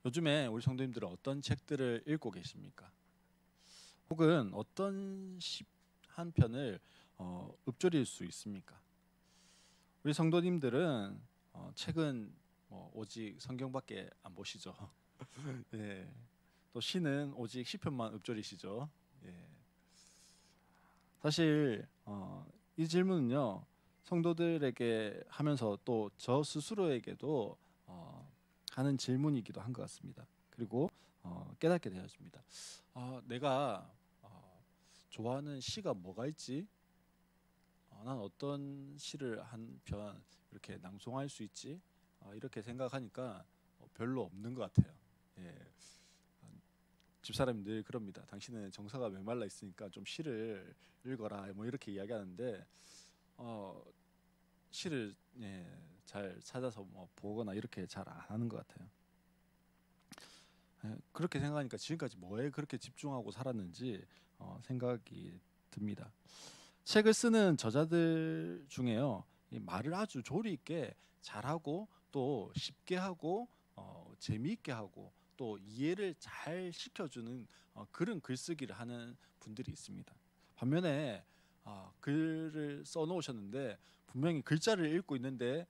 요즘에 우리 성도님들은 어떤 책들을 읽고 계십니까? 혹은 어떤 시 한 편을 읊조릴 수 있습니까? 우리 성도님들은 책은 오직 성경밖에 안 보시죠. 예. 또 시는 오직 시편만 읊조리시죠. 예. 사실 이 질문은요, 성도들에게 하면서 또 저 스스로에게도 하는 질문이기도 한 것 같습니다. 그리고 깨닫게 되어집니다. 내가 좋아하는 시가 뭐가 있지? 난 어떤 시를 한 편 이렇게 낭송할 수 있지? 이렇게 생각하니까 별로 없는 것 같아요. 예. 집사람이 늘 그럽니다. 당신은 정서가 메말라 있으니까 좀 시를 읽어라. 뭐 이렇게 이야기하는데 어, 시를 잘 찾아서 뭐 보거나 이렇게 잘 안 하는 것 같아요. 그렇게 생각하니까 지금까지 뭐에 그렇게 집중하고 살았는지 생각이 듭니다. 책을 쓰는 저자들 중에요, 이 말을 아주 조리 있게 잘하고 또 쉽게 하고 재미있게 하고 또 이해를 잘 시켜주는 그런 글쓰기를 하는 분들이 있습니다. 반면에 글을 써놓으셨는데 분명히 글자를 읽고 있는데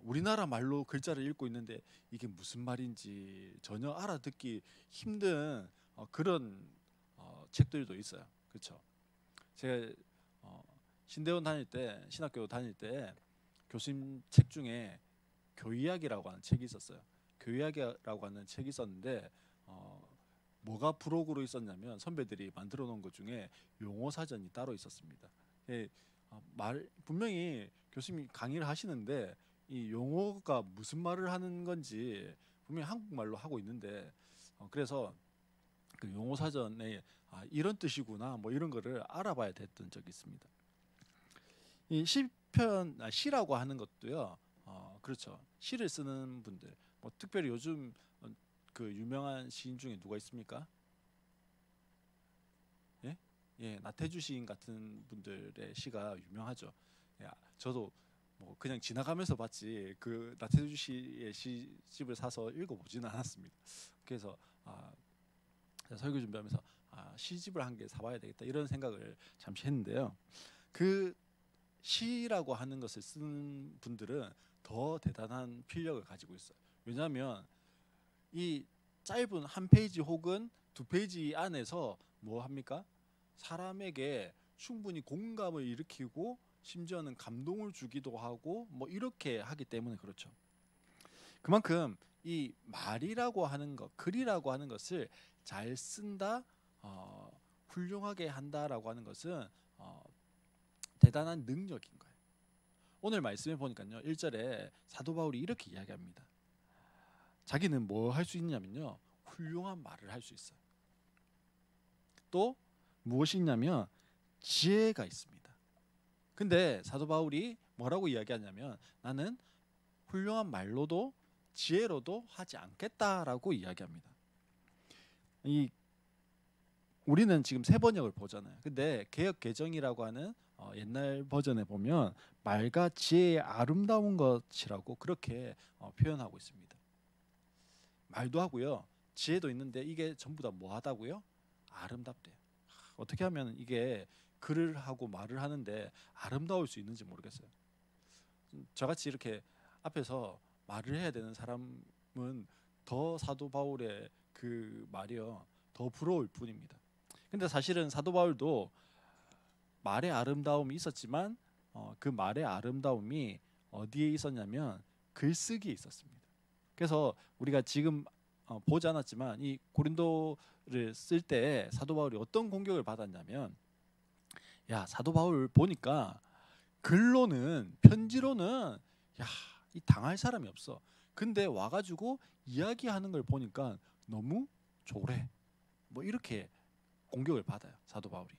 우리나라 말로 글자를 읽고 있는데 이게 무슨 말인지 전혀 알아듣기 힘든 그런 책들도 있어요. 그렇죠? 제가 어, 신대원 다닐 때, 신학교 다닐 때 교수님 책 중에 교이학이라고 하는 책이 있었어요. 교이학이라고 하는 책이 있었는데 뭐가 부록으로 있었냐면 선배들이 만들어 놓은 것 중에 용어 사전이 따로 있었습니다. 예, 말 분명히 교수님이 강의를 하시는데 이 용어가 무슨 말을 하는 건지 분명히 한국말로 하고 있는데 그래서 그 용어 사전에 이런 뜻이구나 뭐 이런 거를 알아봐야 됐던 적이 있습니다. 이 시편 시라고 하는 것도요. 그렇죠. 시를 쓰는 분들 뭐 특별히 요즘 그 유명한 시인 중에 누가 있습니까? 예? 예, 나태주 시인 같은 분들의 시가 유명하죠. 예, 저도 뭐 그냥 지나가면서 봤지 그 나태주 시의 시집을 사서 읽어보지는 않았습니다. 그래서 설교 준비하면서 시집을 한 개 사봐야 되겠다 이런 생각을 잠시 했는데요. 그 시라고 하는 것을 쓰는 분들은 더 대단한 필력을 가지고 있어요. 왜냐하면 이 짧은 한 페이지 혹은 두 페이지 안에서 뭐 합니까? 사람에게 충분히 공감을 일으키고 심지어는 감동을 주기도 하고 뭐 이렇게 하기 때문에 그렇죠. 그만큼 이 말이라고 하는 것, 글이라고 하는 것을 잘 쓴다, 훌륭하게 한다라고 하는 것은 대단한 능력인 거예요. 오늘 말씀해 보니까요, 1절에 사도 바울이 이렇게 이야기합니다. 자기는 뭐 할 수 있냐면요, 훌륭한 말을 할 수 있어요. 또 무엇이 있냐면 지혜가 있습니다. 근데 사도 바울이 뭐라고 이야기하냐면 나는 훌륭한 말로도 지혜로도 하지 않겠다라고 이야기합니다. 이 우리는 지금 새 번역을 보잖아요. 근데 개역 개정이라고 하는 옛날 버전에 보면 말과 지혜의 아름다운 것이라고 그렇게 표현하고 있습니다. 말도 하고요, 지혜도 있는데 이게 전부 다 뭐하다고요? 아름답대요. 어떻게 하면 이게 글을 하고 말을 하는데 아름다울 수 있는지 모르겠어요. 저같이 이렇게 앞에서 말을 해야 되는 사람은 더 사도 바울의 그 말이요 더 부러울 뿐입니다. 근데 사실은 사도 바울도 말의 아름다움이 있었지만 그 말의 아름다움이 어디에 있었냐면 글쓰기에 있었습니다. 그래서 우리가 지금 보지 않았지만 이 고린도를 쓸 때 사도 바울이 어떤 공격을 받았냐면, 야 사도 바울 보니까 글로는 편지로는 이 당할 사람이 없어. 근데 와가지고 이야기하는 걸 보니까 너무 조래. 뭐 이렇게 공격을 받아요 사도 바울이.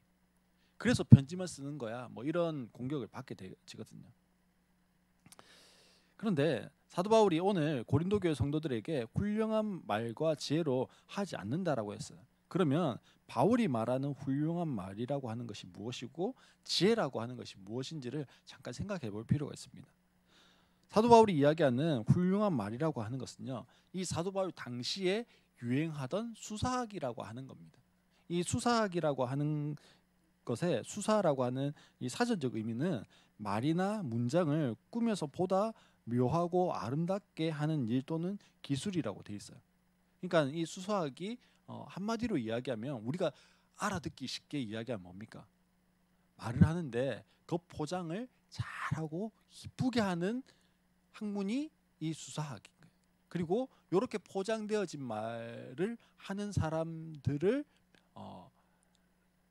그래서 편지만 쓰는 거야. 뭐 이런 공격을 받게 되거든요. 그런데 사도 바울이 오늘 고린도 교회 성도들에게 훌륭한 말과 지혜로 하지 않는다라고 했어요. 그러면 바울이 말하는 훌륭한 말이라고 하는 것이 무엇이고 지혜라고 하는 것이 무엇인지를 잠깐 생각해 볼 필요가 있습니다. 사도 바울이 이야기하는 훌륭한 말이라고 하는 것은요, 이 사도 바울 당시에 유행하던 수사학이라고 하는 겁니다. 이 수사학이라고 하는 것에 수사라고 하는 이 사전적 의미는 말이나 문장을 꾸며서 보다 묘하고 아름답게 하는 일 또는 기술이라고 돼 있어요. 그러니까 이 수사학이 한마디로 이야기하면 우리가 알아듣기 쉽게 이야기하면 뭡니까? 말을 하는데 그 포장을 잘하고 이쁘게 하는 학문이 이 수사학인 거예요. 그리고 이렇게 포장되어진 말을 하는 사람들을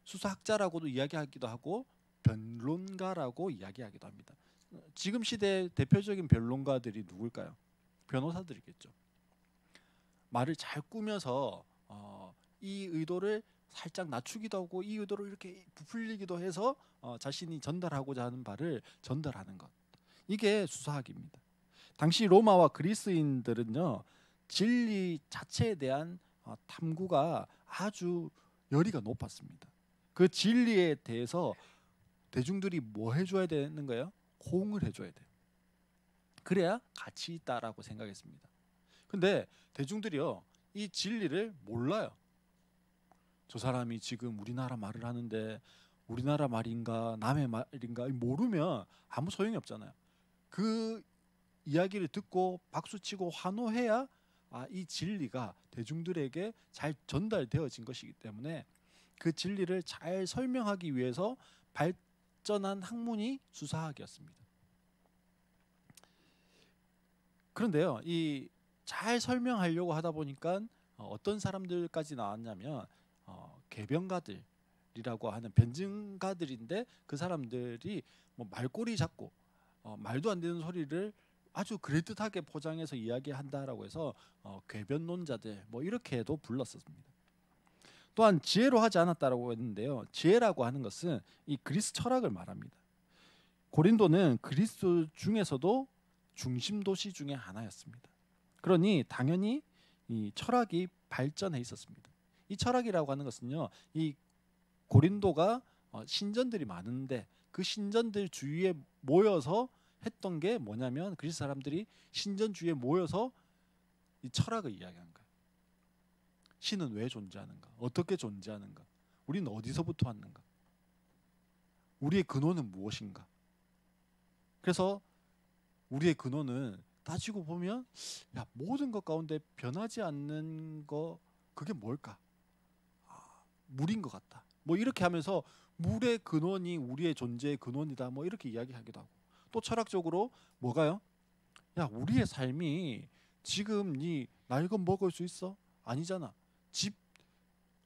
수사학자라고도 이야기하기도 하고 변론가라고 이야기하기도 합니다. 지금 시대의 대표적인 변론가들이 누굴까요? 변호사들이겠죠. 말을 잘 꾸며서 이 의도를 살짝 낮추기도 하고 이 의도를 이렇게 부풀리기도 해서 자신이 전달하고자 하는 바를 전달하는 것. 이게 수사학입니다. 당시 로마와 그리스인들은요, 진리 자체에 대한 탐구가 아주 열의가 높았습니다. 그 진리에 대해서 대중들이 뭐 해줘야 되는 거예요? 호응을 해줘야 돼요. 그래야 가치 있다라고 생각했습니다. 근데 대중들이요, 이 진리를 몰라요. 저 사람이 지금 우리나라 말을 하는데 우리나라 말인가 남의 말인가 모르면 아무 소용이 없잖아요. 그 이야기를 듣고 박수치고 환호해야 이 진리가 대중들에게 잘 전달되어진 것이기 때문에 그 진리를 잘 설명하기 위해서 발전한 학문이 수사학이었습니다. 그런데요, 이 잘 설명하려고 하다 보니까 어떤 사람들까지 나왔냐면 궤변가들이라고 하는 변증가들인데 그 사람들이 뭐 말꼬리 잡고 말도 안 되는 소리를 아주 그럴듯하게 포장해서 이야기한다라고 해서 궤변론자들 뭐 이렇게도 불렀었습니다. 또한 지혜로 하지 않았다라고 했는데요. 지혜라고 하는 것은 이 그리스 철학을 말합니다. 고린도는 그리스 중에서도 중심 도시 중에 하나였습니다. 그러니 당연히 이 철학이 발전해 있었습니다. 이 철학이라고 하는 것은요, 이 고린도가 신전들이 많은데 그 신전들 주위에 모여서 했던 게 뭐냐면 그리스 사람들이 신전 주위에 모여서 이 철학을 이야기하는 거예요. 신은 왜 존재하는가? 어떻게 존재하는가? 우리는 어디서부터 왔는가? 우리의 근원은 무엇인가? 그래서 우리의 근원은 따지고 보면 모든 것 가운데 변하지 않는 거 그게 뭘까? 물인 것 같다. 뭐 이렇게 하면서 물의 근원이 우리의 존재의 근원이다. 뭐 이렇게 이야기하기도 하고 또 철학적으로 뭐가요? 우리의 삶이 지금 네 날건 먹을 수 있어? 아니잖아. 집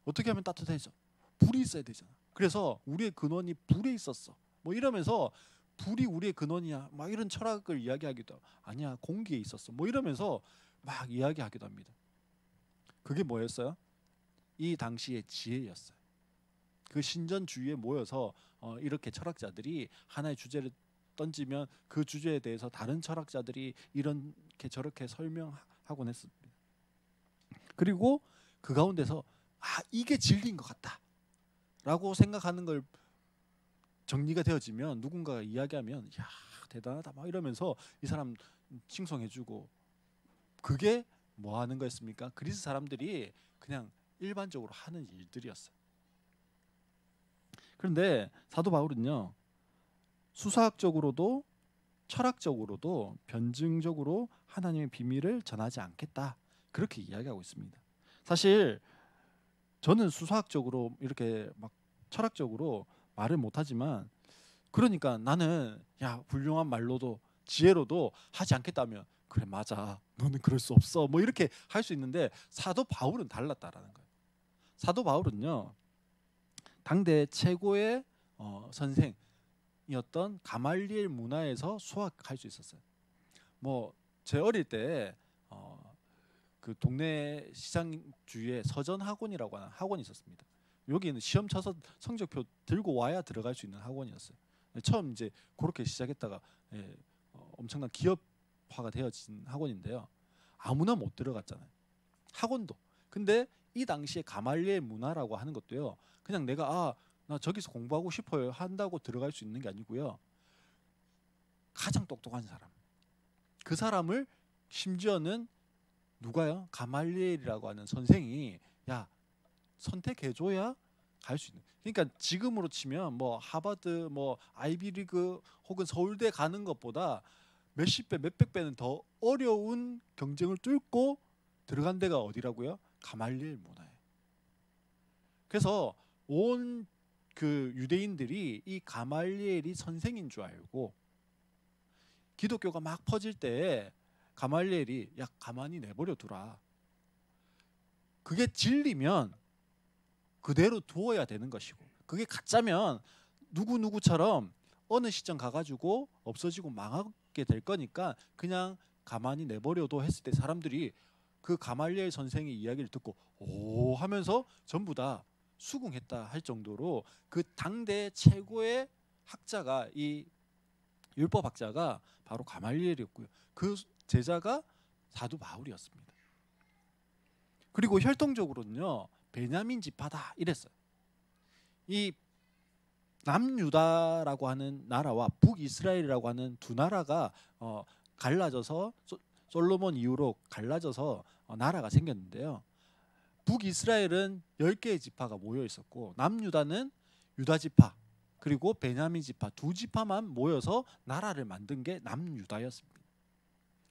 어떻게 하면 따뜻해져? 불이 있어야 되잖아. 그래서 우리의 근원이 불에 있었어. 뭐 이러면서 불이 우리의 근원이야. 막 이런 철학을 이야기하기도 하고 아니야 공기에 있었어. 뭐 이러면서 막 이야기하기도 합니다. 그게 뭐였어요? 이 당시의 지혜였어요. 그 신전 주위에 모여서 이렇게 철학자들이 하나의 주제를 던지면 그 주제에 대해서 다른 철학자들이 이렇게 저렇게 설명하곤 했습니다. 그리고 그 가운데서 이게 진리인 것 같다 라고 생각하는 걸 정리가 되어지면 누군가가 이야기하면 야 대단하다 막 이러면서 이 사람 칭송해주고 그게 뭐 하는 거였습니까? 그리스 사람들이 그냥 일반적으로 하는 일들이었어요. 그런데 사도 바울은요, 수사학적으로도 철학적으로도 변증적으로 하나님의 비밀을 전하지 않겠다 그렇게 이야기하고 있습니다. 사실 저는 수사학적으로 이렇게 막 철학적으로 말을 못하지만 그러니까 나는 훌륭한 말로도 지혜로도 하지 않겠다면 그래 맞아 너는 그럴 수 없어 뭐 이렇게 할 수 있는데 사도 바울은 달랐다라는 거예요. 사도 바울은요 당대 최고의 선생이었던 가말리엘 문화에서 수학할 수 있었어요. 뭐 제 어릴 때 그 동네 시장 주위에 서전 학원이라고 하는 학원이 있었습니다. 여기는 시험 쳐서 성적표 들고 와야 들어갈 수 있는 학원이었어요. 처음 이제 그렇게 시작했다가 엄청난 기업화가 되어진 학원인데요. 아무나 못 들어갔잖아요. 학원도. 근데 이 당시에 가말리엘 문화라고 하는 것도요. 그냥 내가 나 저기서 공부하고 싶어요 한다고 들어갈 수 있는 게 아니고요. 가장 똑똑한 사람, 그 사람을 심지어는 누가요? 가말리엘이라고 하는 선생이 야 선택해줘야 갈 수 있는. 그러니까 지금으로 치면 뭐 하버드, 뭐 아이비리그 혹은 서울대 가는 것보다 몇십 배, 몇백 배는 더 어려운 경쟁을 뚫고 들어간 데가 어디라고요? 가말리엘 문화예요. 그래서 온 그 유대인들이 이 가말리엘이 선생인 줄 알고 기독교가 막 퍼질 때 가말리엘이 야 가만히 내버려 두라. 그게 진리면 그대로 두어야 되는 것이고 그게 가짜면 누구누구처럼 어느 시점 가가지고 없어지고 망하게 될 거니까 그냥 가만히 내버려둬 했을 때 사람들이 그 가말리엘 선생의 이야기를 듣고 오 하면서 전부 다 수긍했다 할 정도로 그 당대 최고의 학자가 이 율법학자가 바로 가말리엘이었고요. 그 제자가 사도 바울이었습니다. 그리고 혈통적으로는요 베냐민 지파다 이랬어요. 이 남유다라고 하는 나라와 북이스라엘이라고 하는 두 나라가 갈라져서 솔로몬 이후로 갈라져서 나라가 생겼는데요. 북이스라엘은 10개의 지파가 모여 있었고 남유다는 유다 지파 그리고 베냐민 지파 두 지파만 모여서 나라를 만든 게 남유다였습니다.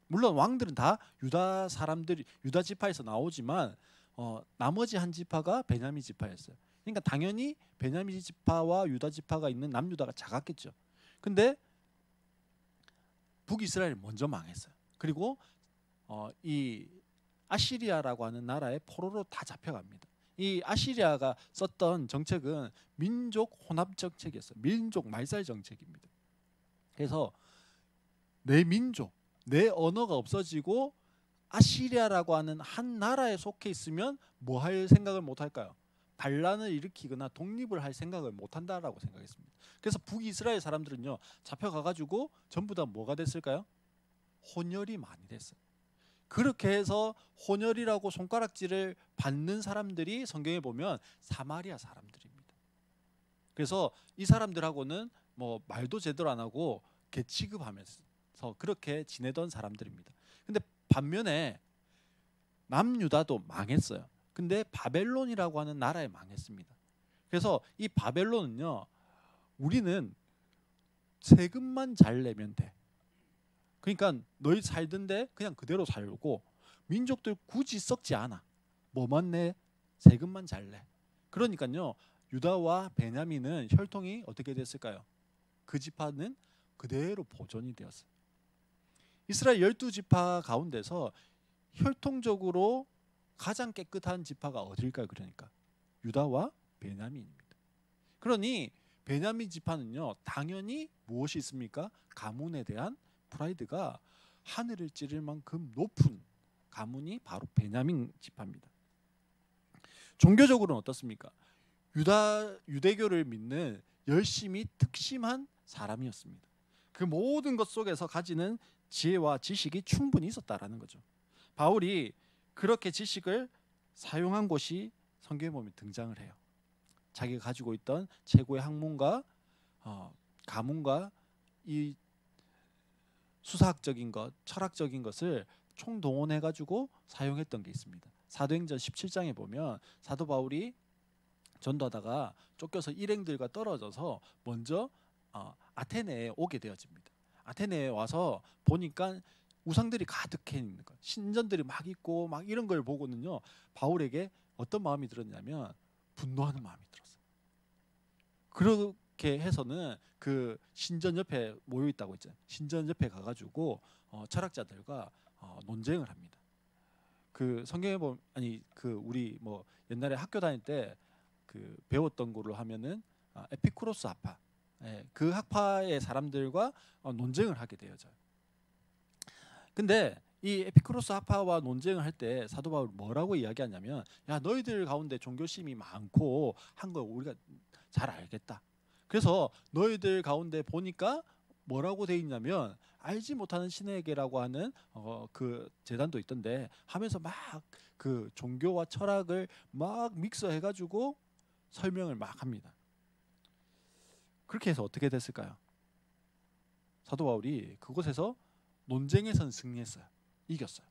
물론 왕들은 다 유다 사람들이 유다 지파에서 나오지만 나머지 한 지파가 베냐민 지파였어요. 그러니까 당연히 베냐민 지파와 유다 지파가 있는 남유다가 작았겠죠. 근데 북이스라엘이 먼저 망했어요. 그리고 이 아시리아라고 하는 나라의 포로로 다 잡혀갑니다. 이 아시리아가 썼던 정책은 민족 혼합 정책이었어요. 민족 말살 정책입니다. 그래서 내 민족, 내 언어가 없어지고 아시리아라고 하는 한 나라에 속해 있으면 뭐 할 생각을 못 할까요? 반란을 일으키거나 독립을 할 생각을 못 한다라고 생각했습니다. 그래서 북이스라엘 사람들은요 잡혀가가지고 전부 다 뭐가 됐을까요? 혼혈이 많이 됐어요. 그렇게 해서 혼혈이라고 손가락질을 받는 사람들이 성경에 보면 사마리아 사람들입니다. 그래서 이 사람들하고는 뭐 말도 제대로 안 하고 개취급하면서 그렇게 지내던 사람들입니다. 근데 반면에 남유다도 망했어요. 근데 바벨론이라고 하는 나라에 망했습니다. 그래서 이 바벨론은요 우리는 세금만 잘 내면 돼. 그러니까 너희 살던데 그냥 그대로 살고 민족들 굳이 썩지 않아. 뭐만 내? 세금만 잘 내. 그러니까요 유다와 베냐민은 혈통이 어떻게 됐을까요? 그 지파는 그대로 보존이 되었어요. 이스라엘 12지파 가운데서 혈통적으로 가장 깨끗한 지파가 어딜까요? 그러니까 유다와 베냐민입니다. 그러니 베냐민 지파는요 당연히 무엇이 있습니까? 가문에 대한 프라이드가 하늘을 찌를 만큼 높은 가문이 바로 베냐민 지파입니다. 종교적으로는 어떻습니까? 유대교를 믿는 열심히 특심한 사람이었습니다. 그 모든 것 속에서 가지는 지혜와 지식이 충분히 있었다라는 거죠. 바울이 그렇게 지식을 사용한 곳이 성경에 보면 등장을 해요. 자기가 가지고 있던 최고의 학문과 가문과 이 수사학적인 것, 철학적인 것을 총동원해 가지고 사용했던 게 있습니다. 사도행전 17장에 보면 사도 바울이 전도하다가 쫓겨서 일행들과 떨어져서 먼저 아테네에 오게 되어집니다. 아테네에 와서 보니까 우상들이 가득해 있는 것, 신전들이 막 있고 막 이런 걸 보고는요 바울에게 어떤 마음이 들었냐면 분노하는 마음이 들었어요. 그렇게 해서는 그 신전 옆에 모여 있다고 했잖아요. 신전 옆에 가가지고 철학자들과 논쟁을 합니다. 그 성경에 보면 우리 뭐 옛날에 학교 다닐 때 그 배웠던 거로 하면은 에피쿠로스 학파, 그 학파의 사람들과 논쟁을 하게 되어져요. 근데 이 에피쿠로스 학파와 논쟁을 할 때 사도 바울이 뭐라고 이야기하냐면 야 너희들 가운데 종교심이 많고 한 걸 우리가 잘 알겠다. 그래서 너희들 가운데 보니까 뭐라고 돼 있냐면 알지 못하는 신에게라고 하는 그 재단도 있던데 하면서 막 그 종교와 철학을 막 믹서해 가지고 설명을 막 합니다. 그렇게 해서 어떻게 됐을까요? 사도 바울이 그곳에서 논쟁에선 승리했어요. 이겼어요.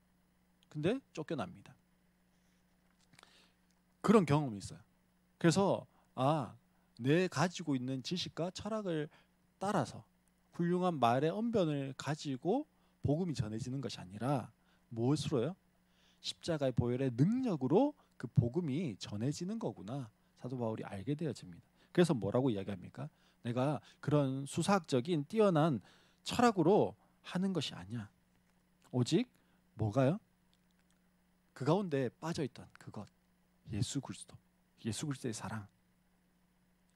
근데 쫓겨납니다. 그런 경험이 있어요. 그래서 내 가지고 있는 지식과 철학을 따라서 훌륭한 말의 언변을 가지고 복음이 전해지는 것이 아니라 무엇으로요? 십자가의 보혈의 능력으로 그 복음이 전해지는 거구나. 사도 바울이 알게 되어집니다. 그래서 뭐라고 이야기합니까? 내가 그런 수사학적인 뛰어난 철학으로 하는 것이 아니야. 오직 뭐가요? 그 가운데 빠져있던 그것, 예수 그리스도, 예수 그리스도의 사랑.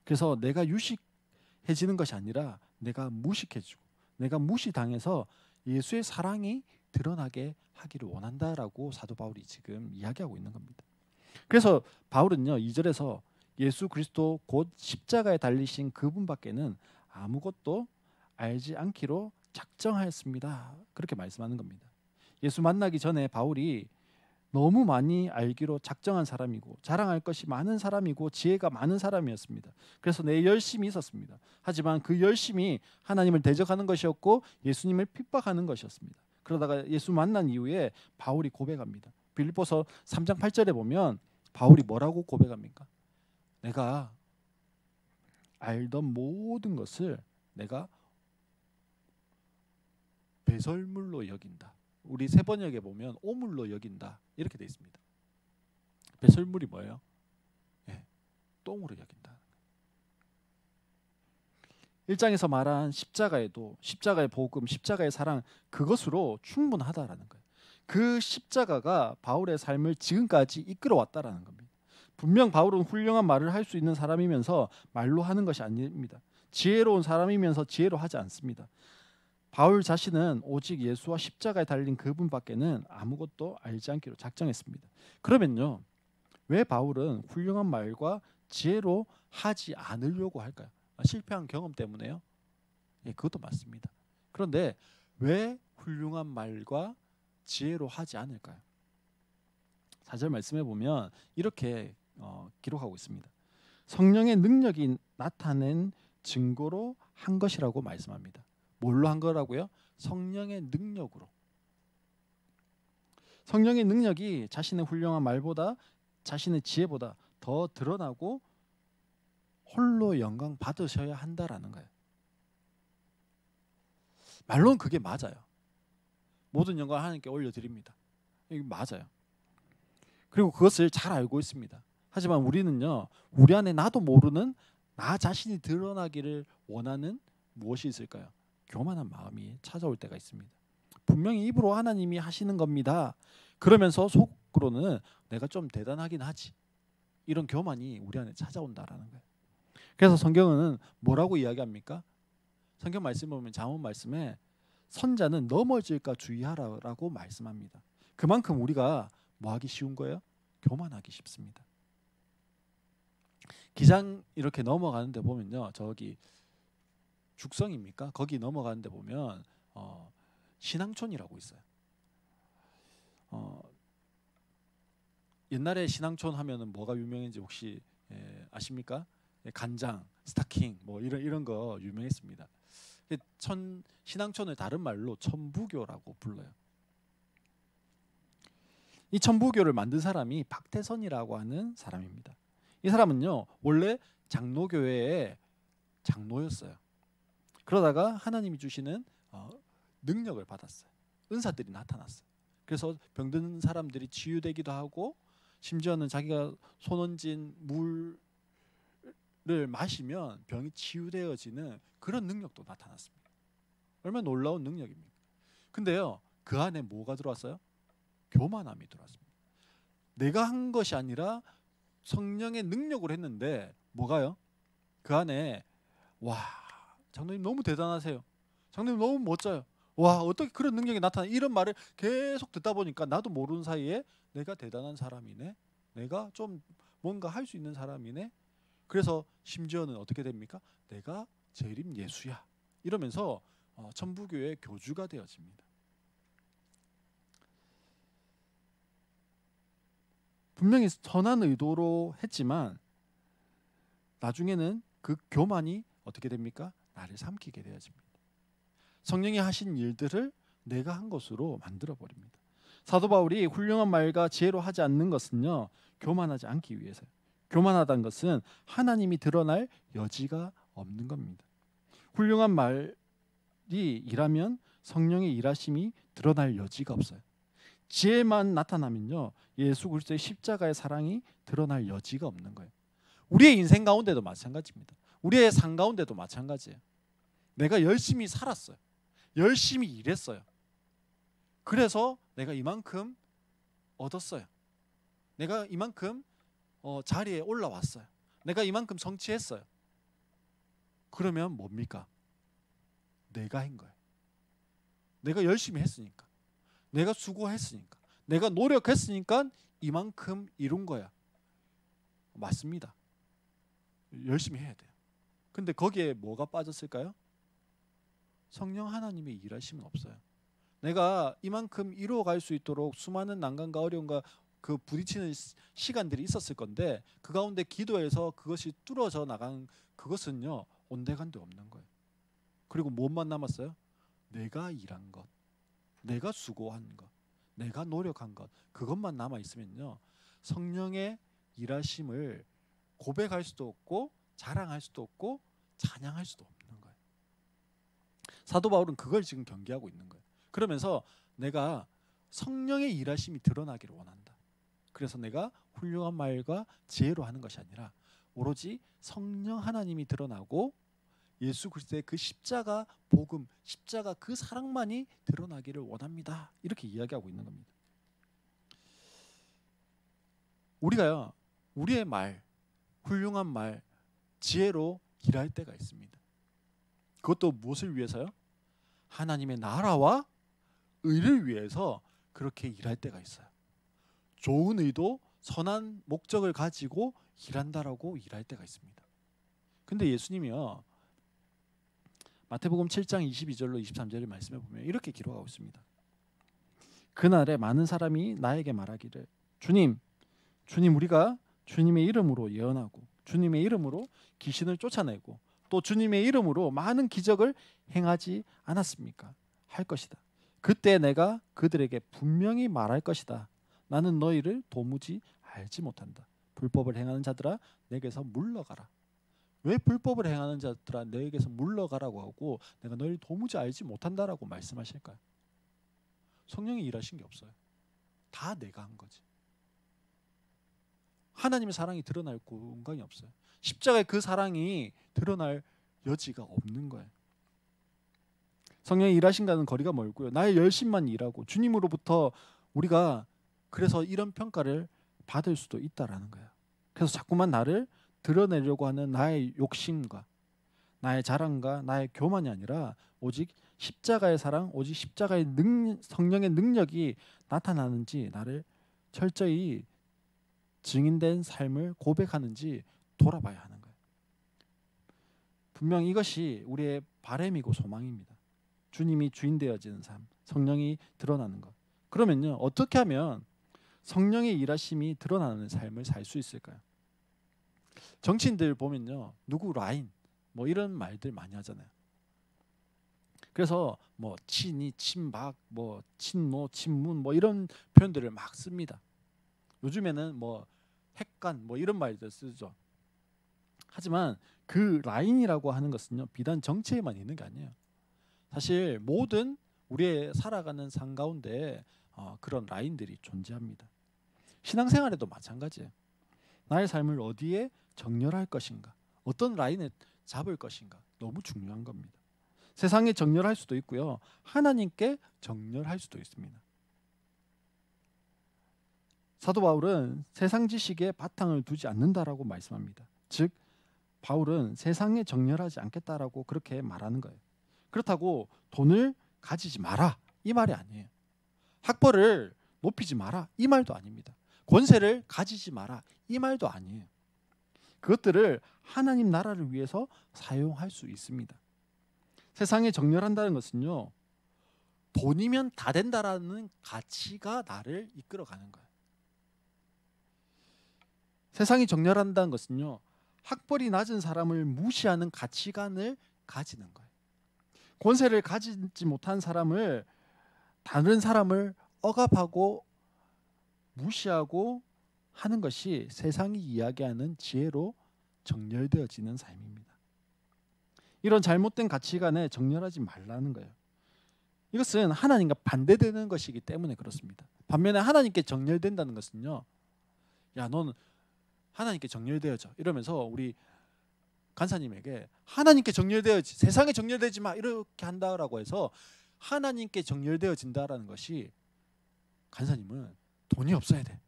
그래서 내가 유식해지는 것이 아니라 내가 무식해지고 내가 무시당해서 예수의 사랑이 드러나게 하기를 원한다라고 사도 바울이 지금 이야기하고 있는 겁니다. 그래서 바울은요 2절에서 예수 그리스도 곧 십자가에 달리신 그분밖에는 아무것도 알지 않기로 작정하였습니다. 그렇게 말씀하는 겁니다. 예수 만나기 전에 바울이 너무 많이 알기로 작정한 사람이고 자랑할 것이 많은 사람이고 지혜가 많은 사람이었습니다. 그래서 내 열심이 있었습니다. 하지만 그 열심이 하나님을 대적하는 것이었고 예수님을 핍박하는 것이었습니다. 그러다가 예수 만난 이후에 바울이 고백합니다. 빌립보서 3장 8절에 보면 바울이 뭐라고 고백합니까? 내가 알던 모든 것을 내가 배설물로 여긴다. 우리 세번역에 보면 오물로 여긴다 이렇게 돼 있습니다. 배설물이 뭐예요? 똥으로 여긴다. 1장에서 말한 십자가에도 십자가의 복음, 십자가의 사랑 그것으로 충분하다라는 거예요. 그 십자가가 바울의 삶을 지금까지 이끌어왔다라는 겁니다. 분명 바울은 훌륭한 말을 할 수 있는 사람이면서 말로 하는 것이 아닙니다. 지혜로운 사람이면서 지혜로 하지 않습니다. 바울 자신은 오직 예수와 십자가에 달린 그분밖에는 아무것도 알지 않기로 작정했습니다. 그러면요, 왜 바울은 훌륭한 말과 지혜로 하지 않으려고 할까요? 실패한 경험 때문에요? 그것도 맞습니다. 그런데 왜 훌륭한 말과 지혜로 하지 않을까요? 4절 말씀해 보면 이렇게 기록하고 있습니다. 성령의 능력이 나타낸 증거로 한 것이라고 말씀합니다. 뭘로 한 거라고요? 성령의 능력으로. 성령의 능력이 자신의 훌륭한 말보다 자신의 지혜보다 더 드러나고 홀로 영광 받으셔야 한다라는 거예요. 말로는 그게 맞아요. 모든 영광을 하나님께 올려드립니다. 이게 맞아요. 그리고 그것을 잘 알고 있습니다. 하지만 우리는요, 우리 안에 나도 모르는 나 자신이 드러나기를 원하는 무엇이 있을까요? 교만한 마음이 찾아올 때가 있습니다. 분명히 입으로 하나님이 하시는 겁니다. 그러면서 속으로는 내가 좀 대단하긴 하지. 이런 교만이 우리 안에 찾아온다라는 거예요. 그래서 성경은 뭐라고 이야기합니까? 성경 말씀 보면 잠언 말씀에 선자는 넘어질까 주의하라라고 말씀합니다. 그만큼 우리가 뭐 하기 쉬운 거예요? 교만하기 쉽습니다. 기장 이렇게 넘어가는데 보면요, 저기 죽성입니까? 거기 넘어가는데 보면 신앙촌이라고 있어요. 옛날에 신앙촌 하면은 뭐가 유명했는지 혹시 아십니까? 간장, 스타킹 뭐 이런 거 유명했습니다. 신앙촌을 다른 말로 천부교라고 불러요. 이 천부교를 만든 사람이 박태선이라고 하는 사람입니다. 이 사람은요, 원래 장로교회의 장로였어요. 그러다가 하나님이 주시는 능력을 받았어요. 은사들이 나타났어요. 그래서 병든 사람들이 치유되기도 하고, 심지어는 자기가 손 얹은 물을 마시면 병이 치유되어지는 그런 능력도 나타났습니다. 얼마나 놀라운 능력입니까? 근데요, 그 안에 뭐가 들어왔어요? 교만함이 들어왔습니다. 내가 한 것이 아니라 성령의 능력으로 했는데 뭐가요? 그 안에 와, 장로님 너무 대단하세요. 장로님 너무 멋져요. 와, 어떻게 그런 능력이 나타나? 이런 말을 계속 듣다 보니까 나도 모르는 사이에 내가 대단한 사람이네. 내가 좀 뭔가 할 수 있는 사람이네. 그래서 심지어는 어떻게 됩니까? 내가 재림 예수야. 이러면서 천부교의 교주가 되어집니다. 분명히 선한 의도로 했지만 나중에는 그 교만이 어떻게 됩니까? 나를 삼키게 되어집니다. 성령이 하신 일들을 내가 한 것으로 만들어 버립니다. 사도 바울이 훌륭한 말과 지혜로 하지 않는 것은요, 교만하지 않기 위해서요. 교만하다는 것은 하나님이 드러날 여지가 없는 겁니다. 훌륭한 말이 일하면 성령의 일하심이 드러날 여지가 없어요. 지혜만 나타나면요, 예수 그리스도의 십자가의 사랑이 드러날 여지가 없는 거예요. 우리의 인생 가운데도 마찬가지입니다. 우리의 삶 가운데도 마찬가지예요. 내가 열심히 살았어요. 열심히 일했어요. 그래서 내가 이만큼 얻었어요. 내가 이만큼 자리에 올라왔어요. 내가 이만큼 성취했어요. 그러면 뭡니까? 내가 한 거예요. 내가 열심히 했으니까, 내가 수고했으니까, 내가 노력했으니까 이만큼 이룬 거야. 맞습니다. 열심히 해야 돼요. 근데 거기에 뭐가 빠졌을까요? 성령 하나님의 일하심은 없어요. 내가 이만큼 이루어갈 수 있도록 수많은 난관과 어려움과 그 부딪히는 시간들이 있었을 건데, 그 가운데 기도해서 그것이 뚫어져 나간 그것은요, 온데간데 없는 거예요. 그리고 무엇만 남았어요? 내가 일한 것, 내가 수고한 것, 내가 노력한 것, 그것만 남아 있으면요, 성령의 일하심을 고백할 수도 없고 자랑할 수도 없고 찬양할 수도 없는 거예요. 사도 바울은 그걸 지금 경계하고 있는 거예요. 그러면서 내가 성령의 일하심이 드러나기를 원한다. 그래서 내가 훌륭한 말과 지혜로 하는 것이 아니라 오로지 성령 하나님이 드러나고 예수 그리스도의 그 십자가 복음, 십자가 그 사랑만이 드러나기를 원합니다. 이렇게 이야기하고 있는 겁니다. 우리가요, 우리의 말, 훌륭한 말, 지혜로 일할 때가 있습니다. 그것도 무엇을 위해서요? 하나님의 나라와 의를 위해서 그렇게 일할 때가 있어요. 좋은 의도, 선한 목적을 가지고 일한다라고 일할 때가 있습니다. 근데 예수님이요, 마태복음 7장 22절로 23절의 말씀에 보면 이렇게 기록하고 있습니다. 그날에 많은 사람이 나에게 말하기를 주님, 주님, 우리가 주님의 이름으로 예언하고 주님의 이름으로 귀신을 쫓아내고 또 주님의 이름으로 많은 기적을 행하지 않았습니까? 할 것이다. 그때 내가 그들에게 분명히 말할 것이다. 나는 너희를 도무지 알지 못한다. 불법을 행하는 자들아, 내게서 물러가라. 왜 불법을 행하는 자들아 너에게서 물러가라고 하고 내가 너희를 도무지 알지 못한다라고 말씀하실까요? 성령이 일하신 게 없어요. 다 내가 한 거지. 하나님의 사랑이 드러날 공간이 없어요. 십자가의 그 사랑이 드러날 여지가 없는 거예요. 성령이 일하신다는 거리가 멀고요. 나의 열심만 일하고 주님으로부터 우리가 그래서 이런 평가를 받을 수도 있다라는 거예요. 그래서 자꾸만 나를 드러내려고 하는 나의 욕심과 나의 자랑과 나의 교만이 아니라 오직 십자가의 사랑, 오직 십자가의 성령의 능력이 나타나는지 나를 철저히 증인된 삶을 고백하는지 돌아봐야 하는 거예요. 분명 이것이 우리의 바람이고 소망입니다. 주님이 주인 되어지는 삶, 성령이 드러나는 것. 그러면요, 어떻게 하면 성령의 일하심이 드러나는 삶을 살 수 있을까요? 정치인들 보면요, 누구 라인 뭐 이런 말들 많이 하잖아요. 그래서 뭐 친이, 친박, 뭐 친노, 친문 뭐 이런 표현들을 막 씁니다. 요즘에는 뭐 핵관 뭐 이런 말들 쓰죠. 하지만 그 라인이라고 하는 것은요, 비단 정치에만 있는 게 아니에요. 사실 모든 우리의 살아가는 삶 가운데 그런 라인들이 존재합니다. 신앙생활에도 마찬가지예요. 나의 삶을 어디에 정렬할 것인가, 어떤 라인에 잡을 것인가 너무 중요한 겁니다. 세상에 정렬할 수도 있고요, 하나님께 정렬할 수도 있습니다. 사도 바울은 세상 지식에 바탕을 두지 않는다라고 말씀합니다. 즉 바울은 세상에 정렬하지 않겠다라고 그렇게 말하는 거예요. 그렇다고 돈을 가지지 마라 이 말이 아니에요. 학벌을 높이지 마라 이 말도 아닙니다. 권세를 가지지 마라 이 말도 아니에요. 그것들을 하나님 나라를 위해서 사용할 수 있습니다. 세상에 정렬한다는 것은요, 돈이면 다 된다라는 가치가 나를 이끌어가는 거예요. 세상이 정렬한다는 것은요, 학벌이 낮은 사람을 무시하는 가치관을 가지는 거예요. 권세를 가지지 못한 사람을 다른 사람을 억압하고 무시하고 하는 것이 세상이 이야기하는 지혜로 정렬되어지는 삶입니다. 이런 잘못된 가치관에 정렬하지 말라는 거예요. 이것은 하나님과 반대되는 것이기 때문에 그렇습니다. 반면에 하나님께 정렬된다는 것은요, 야, 넌 하나님께 정렬되어져 이러면서 우리 간사님에게 하나님께 정렬되어지, 세상에 정렬되지 마 이렇게 한다라고 해서 하나님께 정렬되어진다라는 것이, 간사님은 돈이 없어야 돼,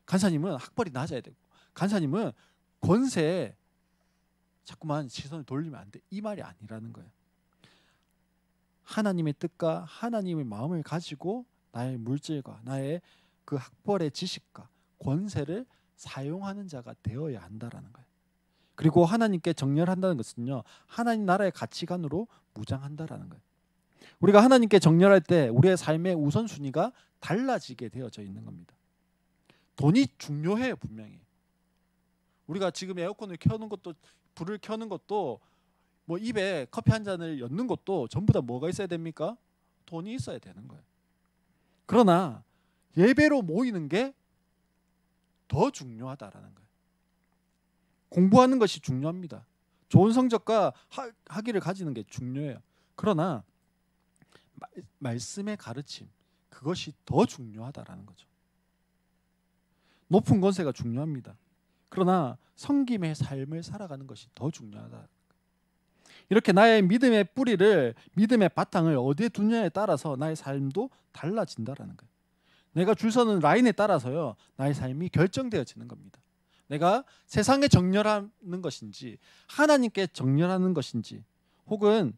간사님은 학벌이 낮아야 되고, 간사님은 권세에 자꾸만 시선을 돌리면 안 돼, 이 말이 아니라는 거예요. 하나님의 뜻과 하나님의 마음을 가지고 나의 물질과 나의 그 학벌의 지식과 권세를 사용하는 자가 되어야 한다라는 거예요. 그리고 하나님께 정렬한다는 것은요, 하나님 나라의 가치관으로 무장한다라는 거예요. 우리가 하나님께 정렬할 때 우리의 삶의 우선순위가 달라지게 되어져 있는 겁니다. 돈이 중요해요, 분명히. 우리가 지금 에어컨을 켜는 것도, 불을 켜는 것도, 뭐 입에 커피 한 잔을 넣는 것도 전부 다 뭐가 있어야 됩니까? 돈이 있어야 되는 거예요. 그러나 예배로 모이는 게 더 중요하다라는 거예요. 공부하는 것이 중요합니다. 좋은 성적과 학위를 가지는 게 중요해요. 그러나 말씀의 가르침, 그것이 더 중요하다라는 거죠. 높은 권세가 중요합니다. 그러나 섬김의 삶을 살아가는 것이 더 중요하다. 이렇게 나의 믿음의 뿌리를, 믿음의 바탕을 어디에 두냐에 따라서 나의 삶도 달라진다라는 거예요. 내가 줄 서는 라인에 따라서요, 나의 삶이 결정되어지는 겁니다. 내가 세상에 정렬하는 것인지 하나님께 정렬하는 것인지, 혹은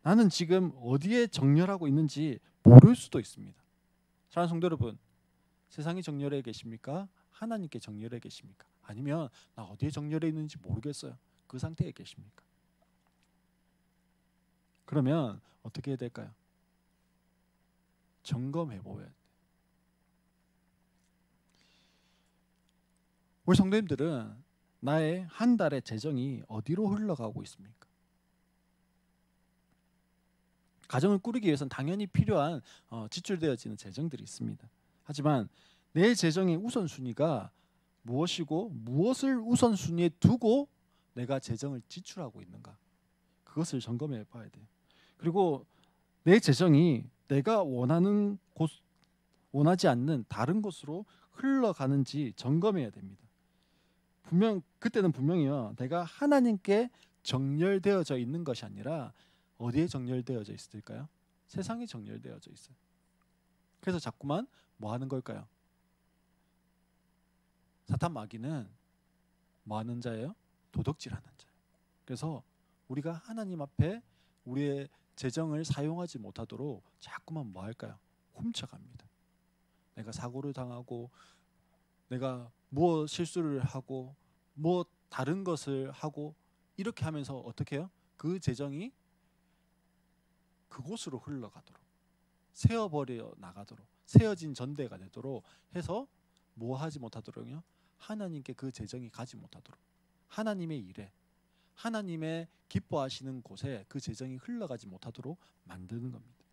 나는 지금 어디에 정렬하고 있는지 모를 수도 있습니다. 사랑하는 성도 여러분, 세상에 정렬해 계십니까? 하나님께 정렬해 계십니까? 아니면 나 어디에 정렬해 있는지 모르겠어요, 그 상태에 계십니까? 그러면 어떻게 해야 될까요? 점검해 보아야 돼요. 우리 성도님들은 나의 한 달의 재정이 어디로 흘러가고 있습니까? 가정을 꾸리기 위해서는 당연히 필요한 지출되어지는 재정들이 있습니다. 하지만 내 재정의 우선순위가 무엇이고 무엇을 우선순위에 두고 내가 재정을 지출하고 있는가, 그것을 점검해 봐야 돼요. 그리고 내 재정이 내가 원하는 곳, 원하지 않는 다른 곳으로 흘러가는지 점검해야 됩니다. 그때는 분명히요, 내가 하나님께 정렬되어져 있는 것이 아니라 어디에 정렬되어져 있을까요? 세상에 정렬되어져 있어요. 그래서 자꾸만 뭐 하는 걸까요? 사탄 마귀는 뭐 하는 자예요? 도덕질하는 자예요. 그래서 우리가 하나님 앞에 우리의 재정을 사용하지 못하도록 자꾸만 뭐 할까요? 훔쳐갑니다. 내가 사고를 당하고, 내가 무엇 실수를 하고, 뭐 다른 것을 하고, 이렇게 하면서 어떻게 해요? 그 재정이 그곳으로 흘러가도록, 세어버려 나가도록, 세어진 전대가 되도록 해서 뭐 하지 못하도록요? 하나님께 그 재정이 가지 못하도록, 하나님의 일에, 하나님의 기뻐하시는 곳에 그 재정이 흘러가지 못하도록 만드는 겁니다.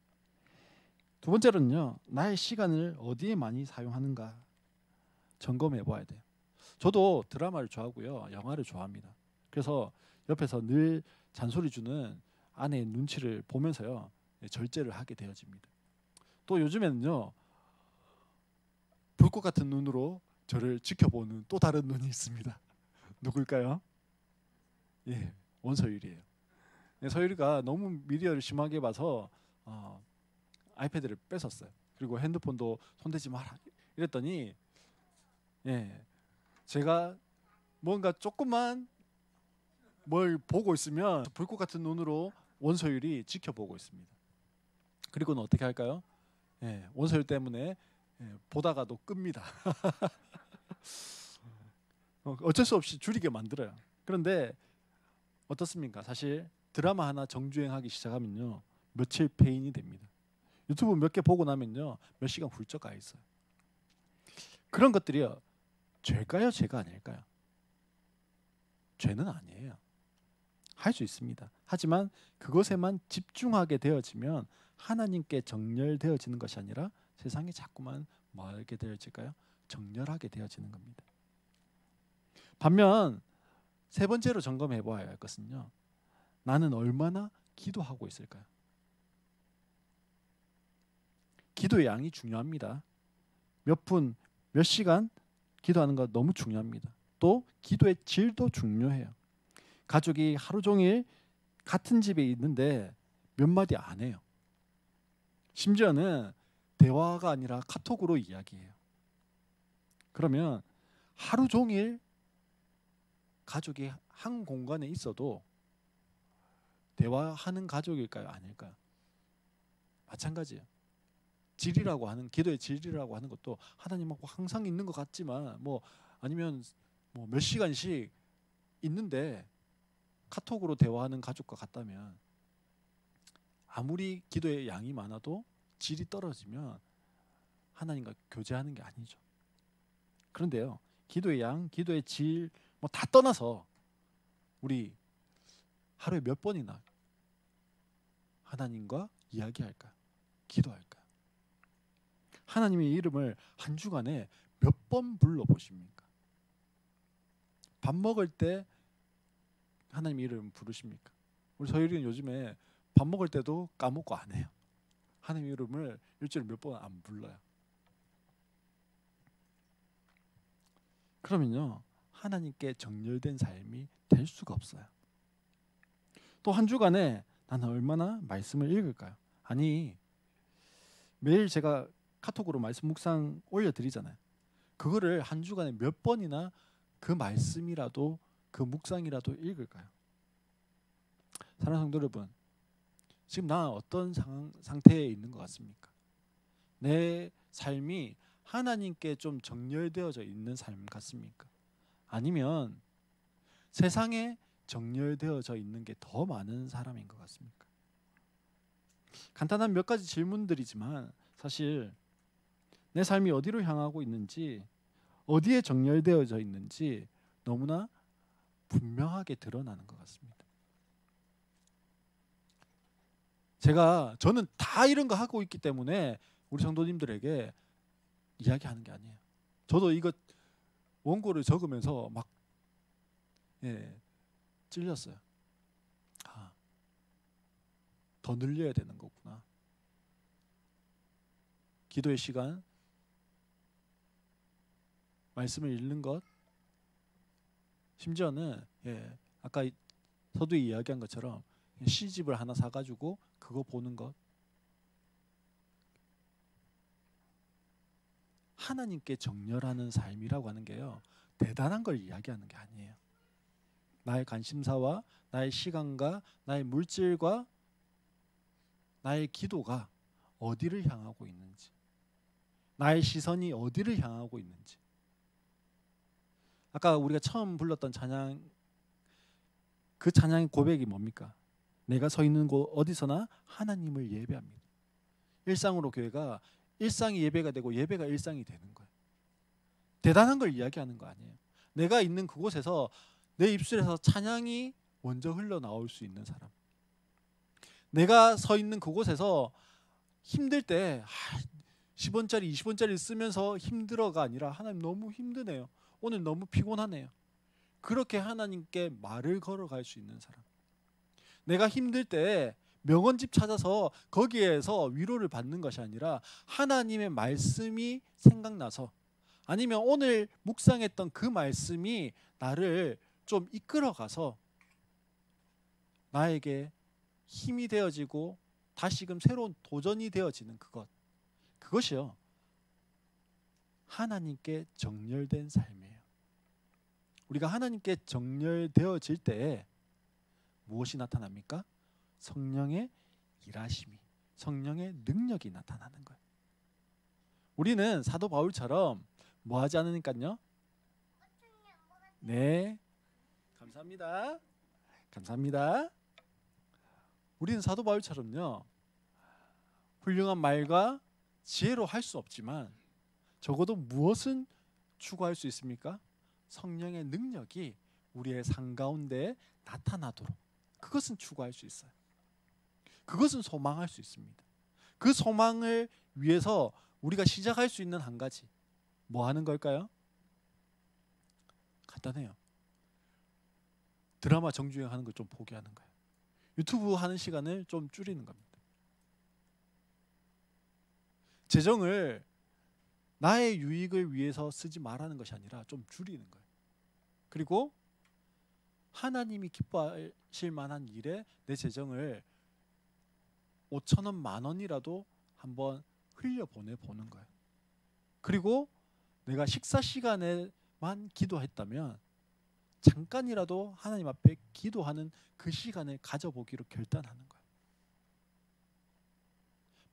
두 번째로는요, 나의 시간을 어디에 많이 사용하는가 점검해 봐야 돼요. 저도 드라마를 좋아하고요, 영화를 좋아합니다. 그래서 옆에서 늘 잔소리 주는 아내의 눈치를 보면서요, 절제를 하게 되어집니다. 또 요즘에는요, 불꽃 같은 눈으로 저를 지켜보는 또 다른 눈이 있습니다. 누굴까요? 예, 원서율이에요. 서율이가 너무 미디어를 심하게 봐서 아이패드를 뺏었어요. 그리고 핸드폰도 손대지 마라 이랬더니, 예, 제가 뭔가 조금만 뭘 보고 있으면 불꽃 같은 눈으로 원서율이 지켜보고 있습니다. 그리고는 어떻게 할까요? 예, 원서율 때문에 보다가도 끕니다. 어쩔 수 없이 줄이게 만들어요. 그런데 어떻습니까? 사실 드라마 하나 정주행하기 시작하면요, 며칠 페인이 됩니다. 유튜브 몇 개 보고 나면요, 몇 시간 훌쩍 가 있어요. 그런 것들이요, 죄일까요? 죄가 아닐까요? 죄는 아니에요. 할 수 있습니다. 하지만 그것에만 집중하게 되어지면 하나님께 정렬되어지는 것이 아니라 세상에 자꾸만 뭐하게 되어질까요? 정렬하게 되어지는 겁니다. 반면 세 번째로 점검해 보아야 할 것은요. 나는 얼마나 기도하고 있을까요? 기도의 양이 중요합니다. 몇 분, 몇 시간 기도하는 것 너무 중요합니다. 또 기도의 질도 중요해요. 가족이 하루 종일 같은 집에 있는데 몇 마디 안 해요. 심지어는 대화가 아니라 카톡으로 이야기해요. 그러면 하루 종일 가족이 한 공간에 있어도 대화하는 가족일까요? 아닐까요? 마찬가지예요. 질이라고 하는, 기도의 질이라고 하는 것도 하나님하고 항상 있는 것 같지만 아니면 몇 시간씩 있는데 카톡으로 대화하는 가족과 같다면 아무리 기도의 양이 많아도 질이 떨어지면 하나님과 교제하는 게 아니죠. 그런데요, 기도의 양, 기도의 질 다 떠나서 우리 하루에 몇 번이나 하나님과 이야기할까요? 기도할까요? 하나님의 이름을 한 주간에 몇 번 불러보십니까? 밥 먹을 때 하나님의 이름 부르십니까? 우리 서유리는 요즘에 밥 먹을 때도 까먹고 안 해요. 하나님의 이름을 일주일에 몇 번 안 불러요. 그러면요, 하나님께 정렬된 삶이 될 수가 없어요. 또 한 주간에 나는 얼마나 말씀을 읽을까요? 아니, 매일 제가 카톡으로 말씀 묵상 올려드리잖아요. 그거를 한 주간에 몇 번이나 그 말씀이라도 그 묵상이라도 읽을까요? 사랑하는 성도 여러분, 지금 나 어떤 상태에 있는 것 같습니까? 내 삶이 하나님께 좀 정렬되어져 있는 삶 같습니까? 아니면 세상에 정렬되어져 있는 게 더 많은 사람인 것 같습니까? 간단한 몇 가지 질문들이지만 사실 내 삶이 어디로 향하고 있는지, 어디에 정렬되어져 있는지 너무나 분명하게 드러나는 것 같습니다. 저는 다 이런 거 하고 있기 때문에 우리 성도님들에게 이야기하는 게 아니에요. 저도 이거 원고를 적으면서 막 찔렸어요. 더 늘려야 되는 거구나. 기도의 시간, 말씀을 읽는 것, 심지어는 아까 서두에 이야기한 것처럼 시집을 하나 사가지고 그거 보는 것. 하나님께 정렬하는 삶이라고 하는 게요, 대단한 걸 이야기하는 게 아니에요. 나의 관심사와 나의 시간과 나의 물질과 나의 기도가 어디를 향하고 있는지, 나의 시선이 어디를 향하고 있는지. 아까 우리가 처음 불렀던 찬양, 그 찬양의 고백이 뭡니까? 내가 서 있는 곳 어디서나 하나님을 예배합니다. 일상으로 교회가 일상이 예배가 되고 예배가 일상이 되는 거예요. 대단한 걸 이야기하는 거 아니에요. 내가 있는 그곳에서 내 입술에서 찬양이 먼저 흘러나올 수 있는 사람. 내가 서 있는 그곳에서 힘들 때 10원짜리 20원짜리 쓰면서 힘들어가 아니라 하나님 너무 힘드네요. 오늘 너무 피곤하네요. 그렇게 하나님께 말을 걸어갈 수 있는 사람. 내가 힘들 때 명언집 찾아서 거기에서 위로를 받는 것이 아니라 하나님의 말씀이 생각나서, 아니면 오늘 묵상했던 그 말씀이 나를 좀 이끌어가서 나에게 힘이 되어지고 다시금 새로운 도전이 되어지는 그것이요, 하나님께 정렬된 삶이에요. 우리가 하나님께 정렬되어질 때 무엇이 나타납니까? 성령의 일하심이, 성령의 능력이 나타나는 거예요. 우리는 사도 바울처럼 뭐 하지 않으니까요. 네, 감사합니다. 감사합니다. 우리는 사도 바울처럼요, 훌륭한 말과 지혜로 할 수 없지만 적어도 무엇은 추구할 수 있습니까? 성령의 능력이 우리의 삶 가운데 나타나도록, 그것은 추구할 수 있어요. 그것은 소망할 수 있습니다. 그 소망을 위해서 우리가 시작할 수 있는 한 가지, 뭐 하는 걸까요? 간단해요. 드라마 정주행 하는 걸 좀 포기하는 거예요. 유튜브 하는 시간을 좀 줄이는 겁니다. 재정을 나의 유익을 위해서 쓰지 말라는 것이 아니라 좀 줄이는 거예요. 그리고 하나님이 기뻐하실 만한 일에 내 재정을 5,000원, 10,000원이라도 한번 흘려보내 보는 거예요. 그리고 내가 식사 시간에만 기도했다면 잠깐이라도 하나님 앞에 기도하는 그 시간을 가져보기로 결단하는 거예요.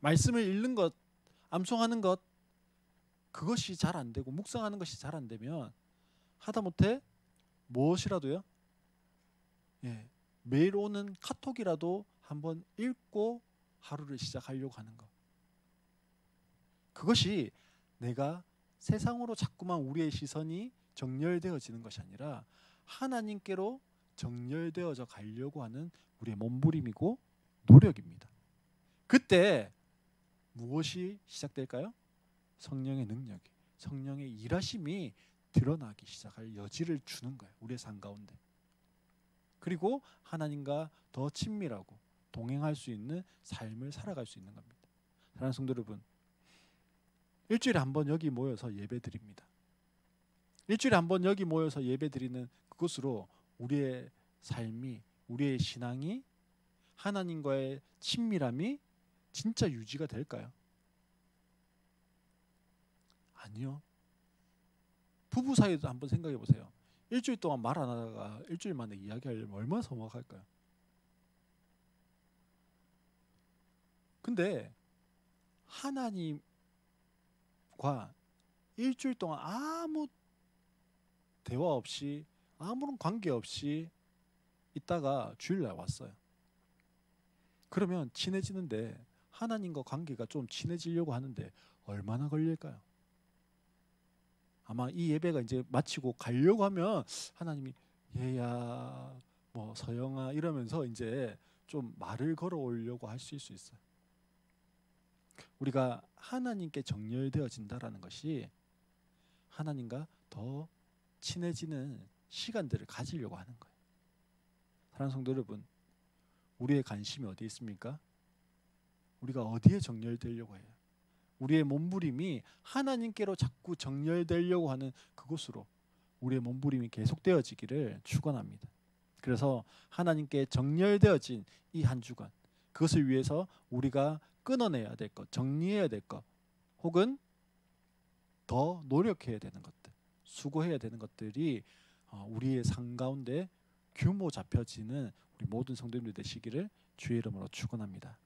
말씀을 읽는 것, 암송하는 것, 그것이 잘 안 되고 묵상하는 것이 잘 안 되면 하다못해 무엇이라도요, 매일 오는 카톡이라도 한번 읽고 하루를 시작하려고 하는 것, 그것이 내가 세상으로 자꾸만 우리의 시선이 정렬되어지는 것이 아니라 하나님께로 정렬되어져 가려고 하는 우리의 몸부림이고 노력입니다. 그때 무엇이 시작될까요? 성령의 능력이, 성령의 일하심이 드러나기 시작할 여지를 주는 거예요. 우리의 삶 가운데. 그리고 하나님과 더 친밀하고 동행할 수 있는 삶을 살아갈 수 있는 겁니다. 사랑하는 성도 여러분, 일주일에 한 번 여기 모여서 예배 드립니다. 일주일에 한 번 여기 모여서 예배 드리는 그것으로 우리의 삶이, 우리의 신앙이, 하나님과의 친밀함이 진짜 유지가 될까요? 아니요. 부부 사이도 한번 생각해 보세요. 일주일 동안 말 안 하다가 일주일 만에 이야기하려면 얼마나 서먹할까요? 근데 하나님과 일주일 동안 아무 대화 없이, 아무런 관계 없이 있다가 주일날 왔어요. 그러면 친해지는데, 하나님과 관계가 좀 친해지려고 하는데 얼마나 걸릴까요? 아마 이 예배가 이제 마치고 가려고 하면 하나님이 얘야, 뭐 서영아 이러면서 이제 좀 말을 걸어오려고 하실 수 있어요. 우리가 하나님께 정렬되어진다라는 것이 하나님과 더 친해지는 시간들을 가지려고 하는 거예요. 사랑하는 성도 여러분, 우리의 관심이 어디에 있습니까? 우리가 어디에 정렬되려고 해요? 우리의 몸부림이 하나님께로 자꾸 정렬되려고 하는 그곳으로 우리의 몸부림이 계속되어지기를 축원합니다. 그래서 하나님께 정렬되어진 이 한 주간, 그것을 위해서 우리가 끊어내야 될 것, 정리해야 될 것, 혹은 더 노력해야 되는 것들, 수고해야 되는 것들이 우리의 삶 가운데 규모 잡혀지는 우리 모든 성도님들 되시기를 주의 이름으로 축원합니다.